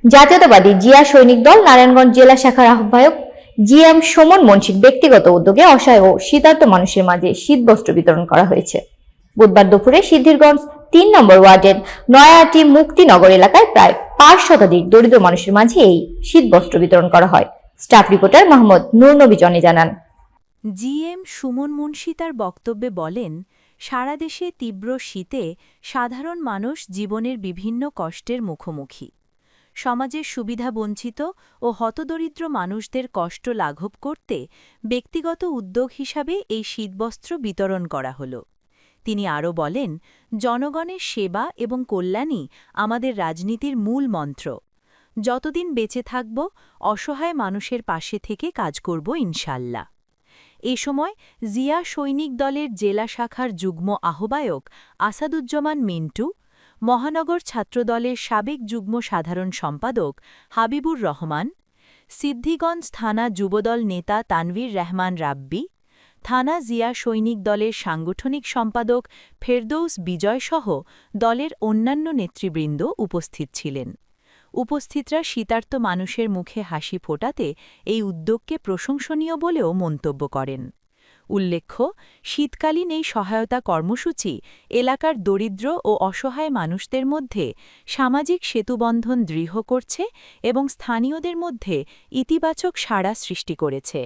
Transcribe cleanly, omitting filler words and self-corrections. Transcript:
জাতীয়তাবাদী জিয়া সৈনিক দল নারায়ণগঞ্জ জেলা শাখার আহ্বায়ক জিএম সুমন মুন্সির ব্যক্তিগত উদ্যোগে অসহায় ও শীতার্ত মানুষের মাঝে শীতবস্ত্র বিতরণ করা হয়েছে। বুধবার দুপুরে সিদ্ধিরগঞ্জ ৩ নম্বর ওয়ার্ডের নয়াটি মুক্তিনগর এলাকায় প্রায় ৫ শতাধিক দরিদ্র মানুষের মাঝে এই শীতবস্ত্র বিতরণ করা হয়। স্টাফ রিপোর্টার মোহাম্মদ নূর নবী জনি জানান। জিএম সুমন মুন্সি তার বক্তব্যে বলেন, সারা দেশে তীব্র শীতে সাধারণ মানুষ জীবনের বিভিন্ন কষ্টের মুখোমুখি। সমাজের সুবিধাবঞ্চিত ও হতদরিদ্র মানুষদের কষ্ট লাঘব করতে ব্যক্তিগত উদ্যোগ হিসাবে এই শীতবস্ত্র বিতরণ করা হল। তিনি আরও বলেন, জনগণের সেবা এবং কল্যাণই আমাদের রাজনীতির মূল মন্ত্র। যতদিন বেঁচে থাকব, অসহায় মানুষের পাশে থেকে কাজ করব ইনশাল্লাহ। এ সময় জিয়া সৈনিক দলের জেলা শাখার যুগ্ম আহ্বায়ক আসাদুজ্জামান মিন্টু, মহানগর ছাত্রদলের সাবেক যুগ্ম সাধারণ সম্পাদক হাবিবুর রহমান, সিদ্ধিগঞ্জ থানা যুবদল নেতা তানভীর রহমান রাব্বি, থানা জিয়া সৈনিক দলের সাংগঠনিক সম্পাদক ফেরদৌস বিজয়সহ দলের অন্যান্য নেতৃবৃন্দ উপস্থিত ছিলেন। উপস্থিতরা শীতার্ত মানুষের মুখে হাসি ফোটাতে এই উদ্যোগকে প্রশংসনীয় বলেও মন্তব্য করেন। উল্লেখ্য, শীতকালীন এই সহায়তা কর্মসূচি এলাকার দরিদ্র ও অসহায় মানুষদের মধ্যে সামাজিক সেতুবন্ধন দৃঢ় করছে এবং স্থানীয়দের মধ্যে ইতিবাচক সাড়া সৃষ্টি করেছে।